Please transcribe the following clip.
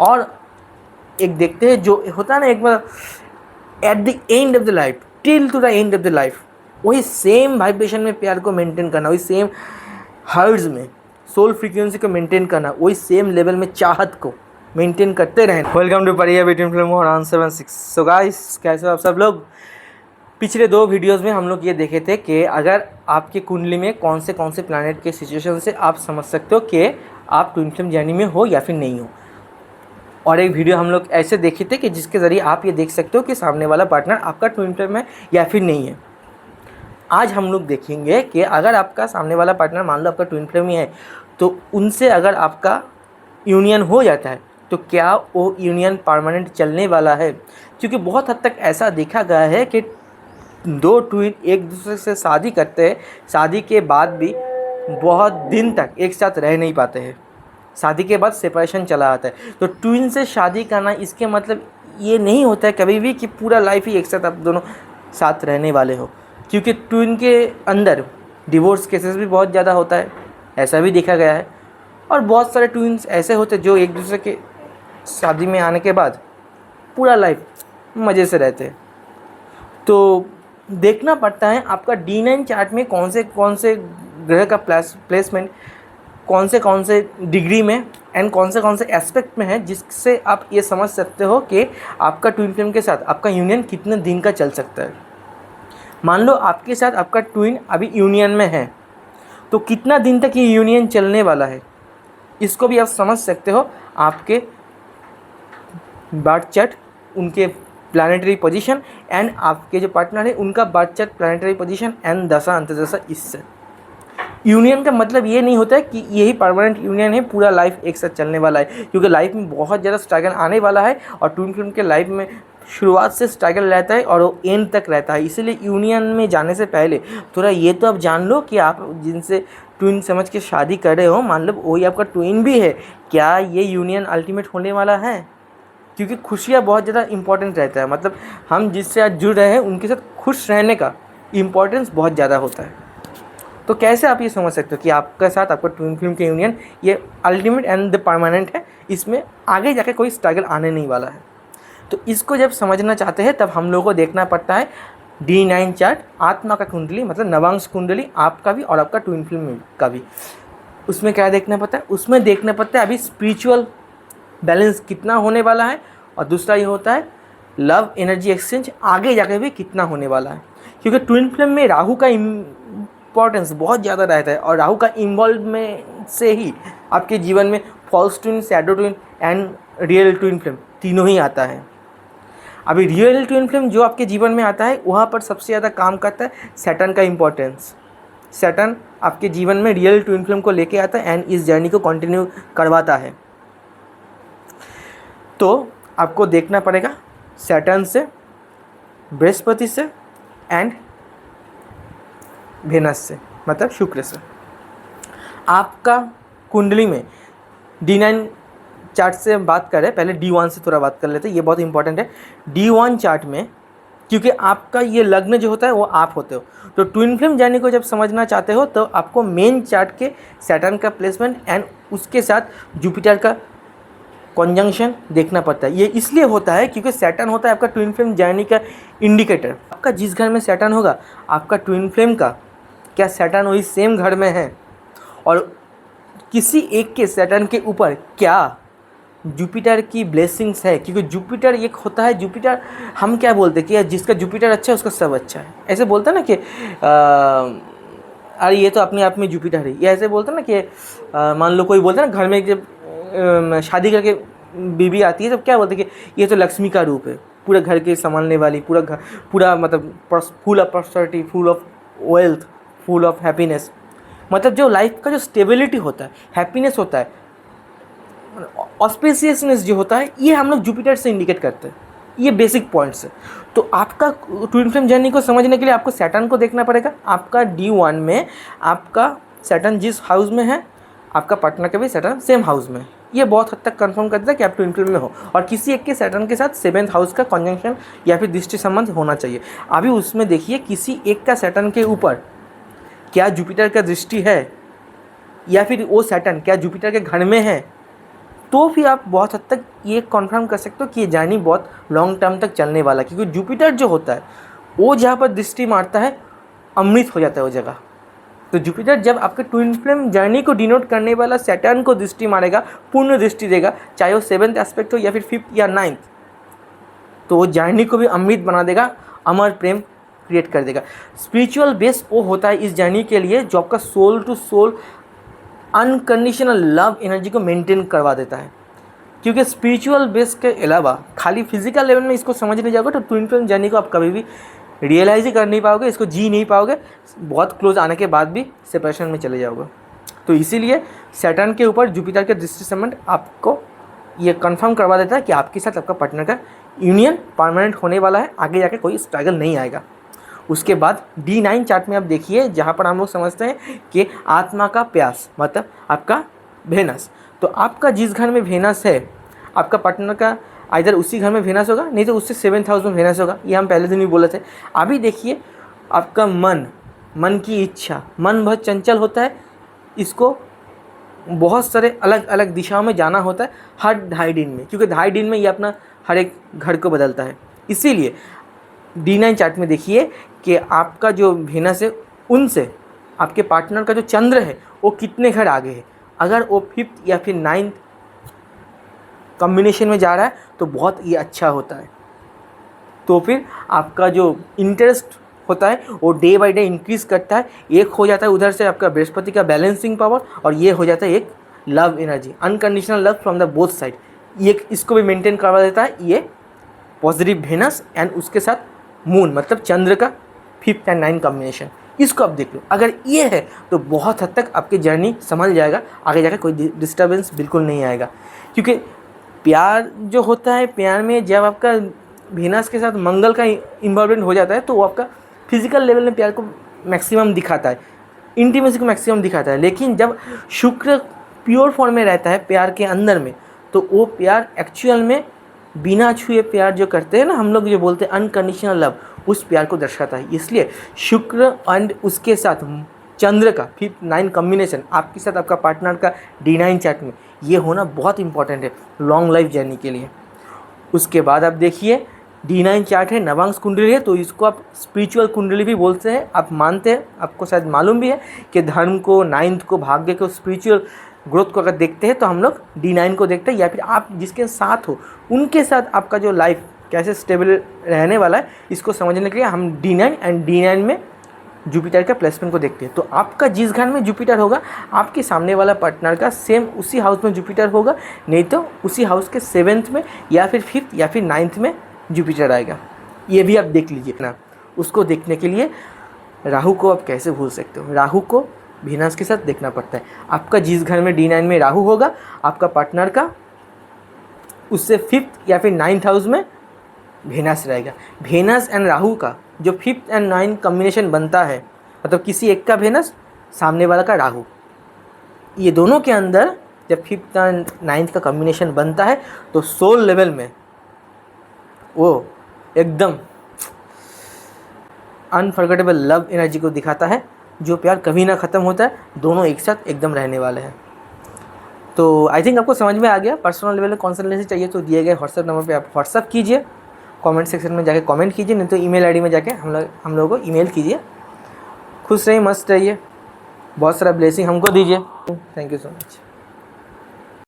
और एक देखते हैं जो होता है ना, एक बार at the end of the life, till to the end of the life, वही सेम वाइब्रेशन में प्यार को मेंटेन करना, वही सेम हर्ट्ज में सोल फ्रीक्वेंसी को मेंटेन करना, वही सेम लेवल में चाहत को मेंटेन करते रहें। वेलकम टू परिया बिटवीन फिल्म और आंसर 76। सो गाइस, कैसे हो आप सब लोग। पिछले 2 वीडियोस में हम लोग ये देखे थे कि अगर आपकी कुंडली में कौन से प्लैनेट के सिचुएशन से आप समझ सकते हो कि आप ट्विन फ्लेम जर्नी में हो या फिर नहीं हो। और एक वीडियो हम लोग ऐसे देखे थे कि जिसके ज़रिए आप ये देख सकते हो कि सामने वाला पार्टनर आपका ट्विन फ्लेम है या फिर नहीं है। आज हम लोग देखेंगे कि अगर आपका सामने वाला पार्टनर मान लो आपका ट्विन फ्लेम ही है, तो उनसे अगर आपका यूनियन हो जाता है तो क्या वो यूनियन परमानेंट चलने वाला है। क्योंकि बहुत हद तक ऐसा देखा गया है कि 2 ट्विन एक दूसरे से शादी करते हैं, शादी के बाद भी बहुत दिन तक एक साथ रह नहीं पाते हैं, शादी के बाद सेपरेशन चला आता है। तो ट्विन से शादी करना इसके मतलब ये नहीं होता है कभी भी कि पूरा लाइफ ही एक साथ आप दोनों साथ रहने वाले हो। क्योंकि ट्विन के अंदर डिवोर्स केसेस भी बहुत ज़्यादा होता है, ऐसा भी देखा गया है। और बहुत सारे ट्विन्स ऐसे होते हैं जो एक दूसरे के शादी में आने के बाद पूरा लाइफ मज़े से रहते हैं। तो देखना पड़ता है आपका D9 चार्ट में कौन से ग्रह का प्लेसमेंट कौन से डिग्री में एंड कौन से एस्पेक्ट में है, जिससे आप ये समझ सकते हो कि आपका ट्विन फ्लेम के साथ आपका यूनियन कितने दिन का चल सकता है। मान लो आपके साथ आपका ट्विन अभी यूनियन में है, तो कितना दिन तक ये यूनियन चलने वाला है, इसको भी आप समझ सकते हो आपके बर्थ चार्ट, उनके प्लैनेटरी पोजीशन एंड आपके जो पार्टनर है उनका birth chart, planetary position and दशा अंतर्दशा। इससे यूनियन का मतलब ये नहीं होता है कि यही परमानेंट यूनियन है, पूरा लाइफ एक साथ चलने वाला है। क्योंकि लाइफ में बहुत ज़्यादा स्ट्रगल आने वाला है और ट्विन फ्लेम के लाइफ में शुरुआत से स्ट्रगल रहता है और वो एंड तक रहता है। इसीलिए यूनियन में जाने से पहले थोड़ा ये तो आप जान लो कि आप जिनसे ट्विन समझ के शादी कर रहे हो, मान लो वही आपका ट्विन भी है, क्या ये यूनियन अल्टीमेट होने वाला है। क्योंकि खुशियाँ बहुत ज़्यादा इंपॉर्टेंट रहता है, मतलब हम जिससे आज जुड़ रहे हैं उनके साथ खुश रहने का इम्पोर्टेंस बहुत ज़्यादा होता है। तो कैसे आप ये समझ सकते हो कि आपके साथ आपका ट्विन फ्लेम के यूनियन ये अल्टीमेट एंड द परमानेंट है, इसमें आगे जाके कोई स्ट्रगल आने नहीं वाला है। तो इसको जब समझना चाहते हैं तब हम लोगों को देखना पड़ता है D9 चार्ट, आत्मा का कुंडली, मतलब नवांश कुंडली आपका भी और आपका ट्विन फ्लेम का भी। उसमें क्या देखना पड़ता है, उसमें देखना पड़ता है अभी स्पिरिचुअल बैलेंस कितना होने वाला है, और दूसरा ये होता है लव एनर्जी एक्सचेंज आगे जाके भी कितना होने वाला है। क्योंकि ट्विन फ्लेम में राहु का इम्पोर्टेंस बहुत ज़्यादा रहता है और राहु का इन्वॉल्वमेंट से ही आपके जीवन में false twin, shadow twin and real twin flame तीनों ही आता है। अभी रियल ट्विन फ्लेम जो आपके जीवन में आता है वहाँ पर सबसे ज़्यादा काम करता है सैटर्न का इम्पोर्टेंस। सैटर्न आपके जीवन में रियल ट्विन फ्लेम को लेके आता है एंड इस जर्नी को कंटिन्यू करवाता है। तो आपको देखना पड़ेगा सैटर्न से, बृहस्पति से एंड वेनस से, मतलब शुक्र से। आपका कुंडली में D9 चार्ट से बात करें, पहले D1 से थोड़ा बात कर लेते हैं, ये बहुत इंपॉर्टेंट है। D1 चार्ट में क्योंकि आपका ये लग्न जो होता है वो आप होते हो, तो ट्विन फ्लेम जर्नी को जब समझना चाहते हो तो आपको मेन चार्ट के सैटर्न का प्लेसमेंट एंड उसके साथ जुपिटर का कॉन्जंक्शन देखना पड़ता है। ये इसलिए होता है क्योंकि सैटर्न होता है आपका ट्विन फ्लेम जर्नी का इंडिकेटर। आपका जिस घर में सैटर्न होगा, आपका ट्विन फ्लेम का क्या सैटर्न वही सेम घर में है, और किसी एक के सैटर्न के ऊपर क्या जुपिटर की ब्लेसिंग्स है। क्योंकि जुपिटर एक होता है, जुपिटर हम क्या बोलते हैं कि जिसका जुपिटर अच्छा है उसका सब अच्छा है, ऐसे बोलते हैं ना कि अरे ये तो अपने आप में जुपिटर है। ये ऐसे बोलते हैं ना कि मान लो कोई बोलता है ना घर में जब शादी करके बीवी आती है तब क्या बोलते हैं कि ये तो लक्ष्मी का रूप है, पूरा घर के संभालने वाली, पूरा घर, पूरा मतलब full of prosperity, full of wealth, full of happiness. मतलब जो लाइफ का जो स्टेबिलिटी होता है, हैप्पीनेस होता है, ऑस्पिशियसनेस जो होता है, ये हम लोग जुपिटर से इंडिकेट करते हैं। ये बेसिक पॉइंट्स है। तो आपका ट्विन फ्लेम जर्नी को समझने के लिए आपको सैटर्न को देखना पड़ेगा। आपका D1 में आपका सैटर्न जिस हाउस में है, आपका पार्टनर का भी सैटर्न सेम हाउस में है। ये बहुत हद तक कंफर्म करता है कि आप ट्विन फ्लेम में हो, और किसी एक के सैटर्न के साथ 7th हाउस का कॉन्जंक्शन या फिर दृष्टि संबंध होना चाहिए। अभी उसमें देखिए किसी एक का सैटर्न के ऊपर क्या जुपिटर का दृष्टि है, या फिर वो सैटर्न क्या जुपिटर के घर में है, तो फिर आप बहुत हद तक ये कन्फर्म कर सकते हो कि ये जर्नी बहुत लॉन्ग टर्म तक चलने वाला है, क्योंकि जुपिटर जो होता है वो जहाँ पर दृष्टि मारता है अमृत हो जाता है वो जगह। तो जुपिटर जब आपके ट्विन फ्लेम जर्नी को डिनोट करने वाला सैटर्न को दृष्टि मारेगा, पूर्ण दृष्टि देगा, चाहे वो 7th एस्पेक्ट हो या फिर 5th या 9th, तो वो जर्नी को भी अमृत बना देगा, अमर प्रेम क्रिएट कर देगा। स्पिरिचुअल बेस वो होता है इस जर्नी के लिए जो आपका soul to soul unconditional love energy को मेंटेन करवा देता है, क्योंकि स्पिरिचुअल बेस के अलावा खाली फिजिकल लेवल में इसको समझ नहीं जाओगे तो ट्विन फ्लेम जर्नी को आप कभी भी रियलाइज ही कर नहीं पाओगे, इसको जी नहीं पाओगे, बहुत क्लोज आने के बाद भी सेपरेशन में चले जाओगे। तो इसीलिए सैटर्न के ऊपर जुपिटर के दृष्टि संबंध आपको ये कंफर्म करवा देता है कि आपके साथ आपका पार्टनर का यूनियन परमानेंट होने वाला है, आगे जाके कोई स्ट्रगल नहीं आएगा। उसके बाद D9 चार्ट में आप देखिए, जहाँ पर हम लोग समझते हैं कि आत्मा का प्यास मतलब आपका वेनस। तो आपका जिस घर में वेनस है, आपका पार्टनर का इधर उसी घर में वेनस होगा, नहीं तो उससे 7th हाउस में वेनस होगा। ये हम पहले दिन भी बोले थे। अभी देखिए आपका मन की इच्छा, मन बहुत चंचल होता है, इसको बहुत सारे अलग अलग दिशाओं में जाना होता है हर 2.5 दिन में, क्योंकि 2.5 दिन में ये अपना हर एक घर को बदलता है। इसीलिए D9 चार्ट में देखिए कि आपका जो वेनस है उनसे आपके पार्टनर का जो चंद्र है वो कितने घर आगे है। अगर वो 5th या फिर 9th कॉम्बिनेशन में जा रहा है तो बहुत ये अच्छा होता है। तो फिर आपका जो इंटरेस्ट होता है वो डे बाय डे इंक्रीज़ करता है। एक हो जाता है उधर से आपका बृहस्पति का बैलेंसिंग पावर, और ये हो जाता है एक love energy, unconditional love from the both side. ये इसको भी मेंटेन करवा देता है ये पॉजिटिव वेनस एंड उसके साथ मून मतलब चंद्र का 5th एंड 9th कॉम्बिनेशन। इसको आप देख लो, अगर ये है तो बहुत हद तक आपकी जर्नी संभल जाएगा, आगे जाकर कोई डिस्टर्बेंस बिल्कुल नहीं आएगा। क्योंकि प्यार जो होता है, प्यार में जब आपका वेनस के साथ मंगल का इन्वॉल्वमेंट हो जाता है तो वो आपका फिजिकल लेवल में प्यार को मैक्सिमम दिखाता है, इंटीमेसी को मैक्सिमम दिखाता है। लेकिन जब शुक्र प्योर फॉर्म में रहता है प्यार के अंदर में, तो वो प्यार एक्चुअल में बिना छुए प्यार जो करते हैं ना हम लोग, जो बोलते हैं अनकंडीशनल लव, उस प्यार को दर्शाता है। इसलिए शुक्र एंड उसके साथ चंद्र का 5th 9th कॉम्बिनेशन आपके साथ आपका पार्टनर का D9 चार्ट में ये होना बहुत इंपॉर्टेंट है लॉन्ग लाइफ जर्नी के लिए। उसके बाद आप देखिए D9 चार्ट है, नवांश कुंडली है, तो इसको आप स्पिरिचुअल कुंडली भी बोलते हैं। आप मानते हैं, आपको शायद मालूम भी है कि धर्म को, 9th को, भाग्य को, स्पिरिचुअल ग्रोथ को अगर देखते हैं तो हम लोग D9 को देखते हैं, या फिर आप जिसके साथ हो उनके साथ आपका जो लाइफ कैसे स्टेबल रहने वाला है इसको समझने के लिए हम D9 एंड D9 में जुपिटर का प्लेसमेंट को देखते हैं। तो आपका जिस घर में जुपिटर होगा, आपके सामने वाला पार्टनर का सेम उसी हाउस में जुपिटर होगा, नहीं तो उसी हाउस के 7th में या फिर 5th या फिर 9th में जुपिटर आएगा। ये भी आप देख लीजिए ना। उसको देखने के लिए राहु को आप कैसे भूल सकते हो, राहु को वेनस के साथ देखना पड़ता है। आपका जिस घर में D9 में राहु होगा, आपका पार्टनर का उससे 5th या फिर 9th हाउस में वेनस रहेगा। वेनस एंड राहु का जो 5th एंड 9th कॉम्बिनेशन बनता है, मतलब किसी एक का वेनस, सामने वाला का राहु, ये दोनों के अंदर जब 5th एंड 9th का कॉम्बिनेशन बनता है तो सोल लेवल में वो एकदम अनफॉरगेटेबल लव एनर्जी को दिखाता है, जो प्यार कभी ना ख़त्म होता है, दोनों एक साथ एकदम रहने वाले हैं। तो आई थिंक आपको समझ में आ गया। पर्सनल लेवल में कंसल्टेंसी चाहिए तो दिए गए व्हाट्सएप नंबर पे आप व्हाट्सएप कीजिए, कमेंट सेक्शन में जाके कमेंट कीजिए, नहीं तो ईमेल आईडी में जाके हम लोगों को ईमेल कीजिए। खुश रहिए, मस्त रहिए, बहुत सारा ब्लेसिंग हमको दीजिए। Thank you so much.